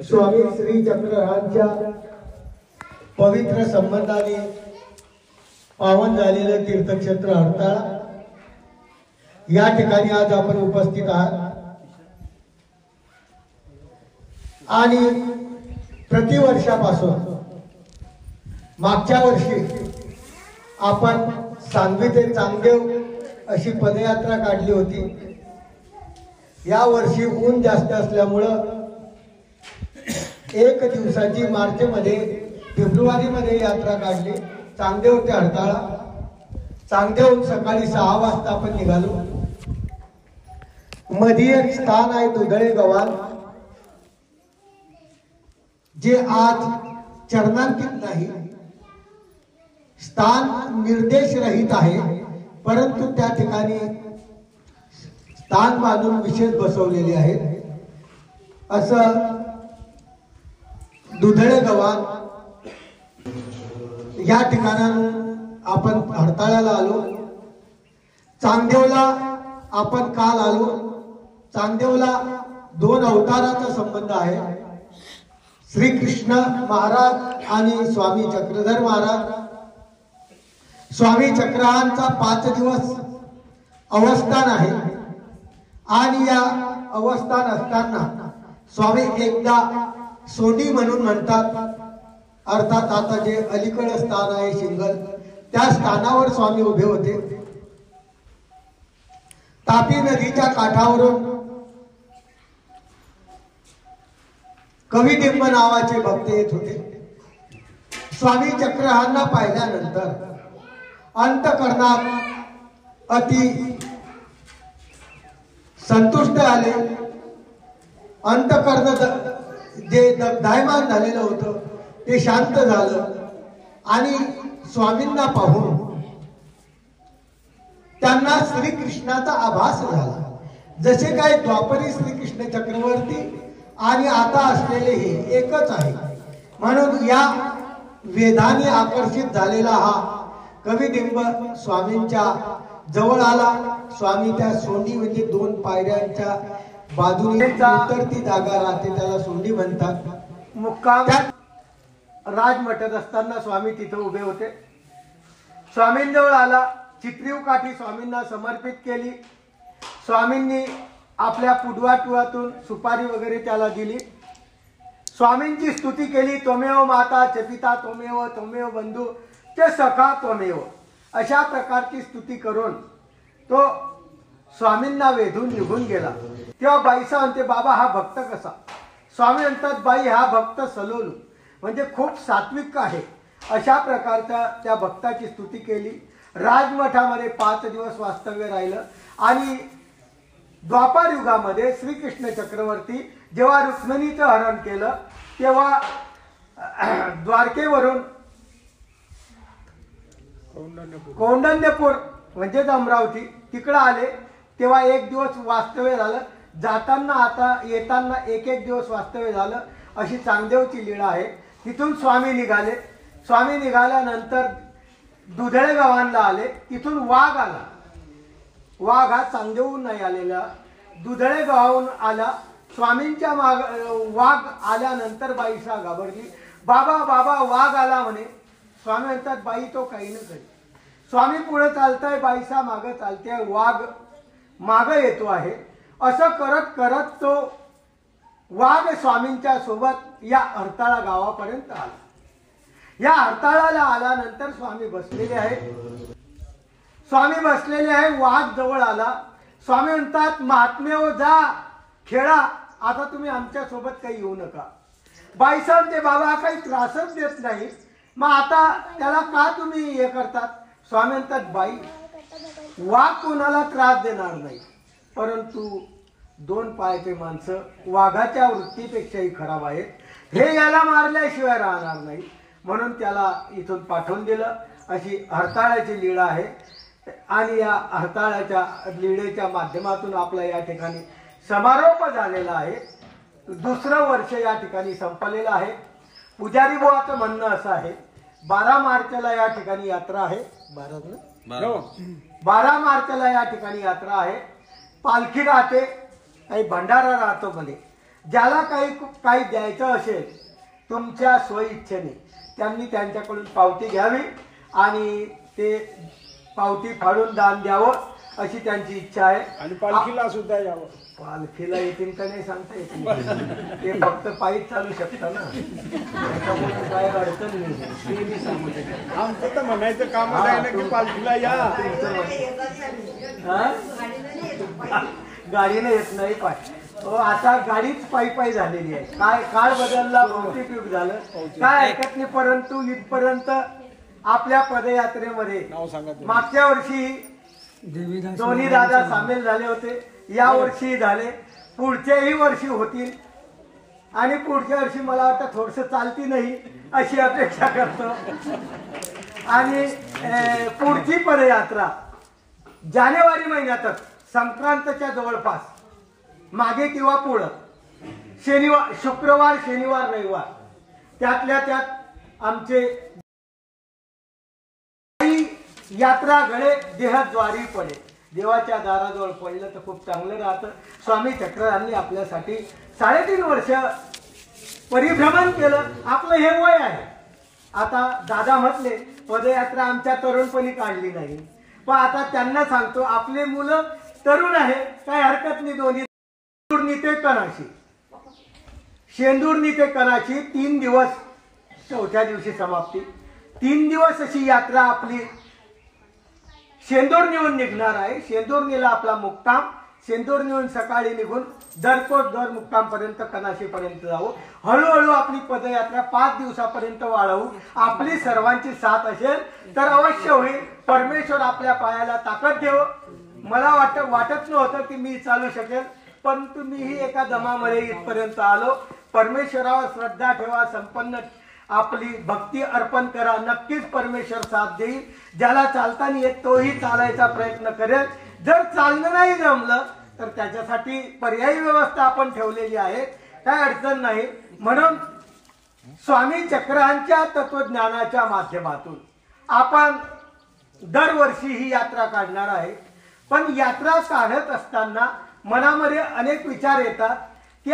स्वामी श्री चक्रधरांच्या पवित्र संबंधाने पावन झालेलं तीर्थक्षेत्र हरताळा या ठिकाणी आज आपण उपस्थित आहात आणि प्रतिवर्षापासून मागच्या वर्षी आपण सांगवी ते चांगदेव अशी पदयात्रा काढली होती। या वर्षी ऊन जास्त असल्यामुळं एक दिवसाची मार्च मध्ये फेब्रुवारी मध्ये यात्रा काढली चांगदेव ते हरताळा। चांगदेव सकाळी 6 वाजता आपण निघालो। मध्ये एक स्थान आहे दुधळे गव्हाण, जे आज चरणांकित नाही, स्थान निर्देश रहित आहे, परंतु त्या ठिकाणी स्थान बांधून विशेष बसवलेले आहेत। असं दुधळे गव्हाण या ठिकाणाहून आपण हरताळ्याला आलो। चांगदेवला आपण काल आलो। चांगदेवला 2 अवताराचा संबंध आहे, श्री कृष्ण महाराज आणि स्वामी चक्रधर महाराज। स्वामी चक्रधरांचा 5 दिवस अवस्थान आहे आणि या अवस्थान असताना स्वामी एकदा सोंडी म्हणून म्हणतात, अर्थात आता जे अलीकड स्थान आहे शिंगल, त्या स्थानावर स्वामी उभे होते। तापी नदीच्या काठावरून कविडिंब नावाचे भक्त येत होते। स्वामी चक्रधरांना पाहिल्यानंतर अंतःकरणात अति संतुष्ट आले। अंतःकरण जे दग्धायमान झालेलं होतं ते शांत झालं आणि स्वामींना पाहून त्यांना श्रीकृष्णाचा आभास झाला। जसे काय द्वापरी श्रीकृष्ण चक्रवर्ती आणि आता असलेले हे एकच आहे, म्हणून या वेदाने आकर्षित झालेला हा कविडिंब स्वामींच्या जवळ आला। स्वामी त्या सोंडी म्हणजे 2 पायऱ्यांच्या बाजूने उतरती जागा राहते, त्याला सोंडी म्हणतात। मुक्काम राजमठत असताना स्वामी तिथे उभे होते। स्वामींजवळ आला, चित्रीव काठी स्वामींना समर्पित केली। स्वामींनी आपल्या पुडवाटुवातून सुपारी वगैरे त्याला दिली। स्वामींची स्तुती केली, त्वमेव माता च पिता त्वमेव त्वमेव बंधू च सखा त्वमेव, अशा प्रकारची स्तुती करून तो स्वामींना वेधून निघून गेला। तेव्हा बाईसा म्हणते, बाबा हा भक्त कसा? स्वामी म्हणतात, बाई हा भक्त सलोलू म्हणजे खूप सात्विक आहे। अशा प्रकारच्या त्या भक्ताची स्तुती केली। राजमठामध्ये 5 दिवस वास्तव्य राहिलं आणि द्वापार युगामध्ये श्रीकृष्ण चक्रवर्ती जेव्हा रुक्मिणीचं हरण केलं तेव्हा द्वारकेवरून कौंडण्यपूर म्हणजेच अमरावती तिकडे आले, तेव्हा 1 दिवस वास्तव्य झालं। जाताना आता येताना 1 दिवस वास्तव्य झालं। अशी चांगदेवची लीळा आहे। तिथून स्वामी निघाले। स्वामी निघाल्यानंतर दुधळे गावांना आले, तिथून वाघ आला। वाघ हा चांगदेवहून नाही आलेला, दुधळे गावाहून आला। स्वामींच्या माग वाघ आल्यानंतर बाईसा घाबरली, बाबा बाबा वाघ आला म्हणे। स्वामी म्हणतात, बाई तो काही न करी। स्वामी पुढे चालताय, बाईसा मागे चालते, वाघ मागे येतो आहे। असं करत करत तो वाघ स्वामींच्या सोबत या हरताळा गावापर्यंत आला। या हरताळाला आल्यानंतर स्वामी बसलेले आहेत। स्वामी बसलेले आहे, वाघ जवळ आला। स्वामी म्हणतात, महात्मेव जा खेळा, आता तुम्ही आमच्या सोबत काही येऊ नका। बाईसा म्हणते, बाबा काही त्रासच देत नाही, मग आता त्याला का तुम्ही हे करतात? स्वामी म्हणतात, बाई वाघ कोणाला त्रास देणार नाही, परंतु 2 पायाचे माणसं वाघाच्या वृत्तीपेक्षाही खराब आहेत, हे याला मारल्याशिवाय राहणार नाही, म्हणून त्याला इथून पाठवून दिलं। अशी हरताळ्याची लीळा आहे आणि या हरताळ्याच्या लीळेच्या माध्यमातून आपला या ठिकाणी समारोप झालेला आहे। 2रं वर्ष या ठिकाणी संपलेलं आहे। पुजारी बुवाचं म्हणणं असं आहे, 12 मार्चला या ठिकाणी यात्रा आहे। 12 मार्चला या ठिकाणी यात्रा आहे, पालखी राहते, काही भंडारा राहतो मध्ये. ज्याला काही द्यायचं असेल तुमच्या सोयीच्छेने त्यांनी त्यांच्याकडून पावती घ्यावी आणि ते पावती फाडून दान द्यावं अशी त्यांची इच्छा आहे. आणि पालखीला सुद्धा यावं. पालखीला येतील का नाही सांगता येत नाही. ते फक्त पायीच चालू शकता ना, त्याच्यामुळे काय अडचण नाही ते मी सांगू शकतो. आमचं तर म्हणायचं काम आहे ना की पालखीला या. गाडीने येत नाही पाय. आता गाडीच पायी झालेली आहे. काय काळ बदलला, भौतिक युग झालं, काय ऐकत नाही. परंतु इथपर्यंत आपल्या पदयात्रेमध्ये मागच्या वर्षी दोन्ही दादा सामील झाले होते, या वर्षी झाले, पुढच्याही वर्षी होतील आणि पुढच्या वर्षी मला वाटतं थोडस चालती नाही अशी अपेक्षा करतो. आणि पुढची पदयात्रा जानेवारी महिन्यातच संक्रांतच्या जवळपास मागे किंवा पुढं शनिवार, शुक्रवार, शनिवार, रविवार त्यातल्या त्यात आमचे यात्रा घडे देहद्वारी पडे. देवाच्या दाराजवळ पडलं तर खूप चांगलं राहतं. स्वामी चक्रांनी आपल्यासाठी 3.5 वर्ष परिभ्रमण केलं. आपलं हे वय आहे. आता दादा म्हटले पदयात्रा आमच्या तरुणपणी काढली नाही, पण आता त्यांना सांगतो आपले मुलं तरुण आहे, काय हरकत नाही. दोन्ही शेंदूरनी ते कणाची 3 दिवस, चौथ्या दिवशी समाप्ती. 3 दिवस अशी यात्रा आपली शेंदूरनीहून निघणार आहे. शेंदूरनीला आपला मुक्काम, शेंदूरनीहून सकाळी निघून दर मुक्काम पर्यंत कणाशीपर्यंत जाऊ. हळूहळू आपली पदयात्रा 5 दिवसापर्यंत वाढवू. आपली सर्वांची साथ असेल तर अवश्य होईल. परमेश्वर आपल्या पायाला ताकद देव. मला वाटत नव्हतं की मी चालू शकेल, परंतु मीही एका दमामध्ये इथपर्यंत आलो. परमेश्वरावर श्रद्धा ठेवा, संपन्न आपली भक्ती अर्पण करा, नक्कीच परमेश्वर साथ देईल. ज्याला चालता नाही येत तोही चालायचा प्रयत्न करेल. जर चालणं नाही जमलं तर त्याच्यासाठी पर्यायी व्यवस्था आपण ठेवलेली आहे, काय अडचण नाही. म्हणून स्वामी चक्रांच्या तत्वज्ञानाच्या माध्यमातून आपण दरवर्षी ही यात्रा काढणार आहे. पण यात्रा काढत असताना मनामध्ये अनेक विचार येतात की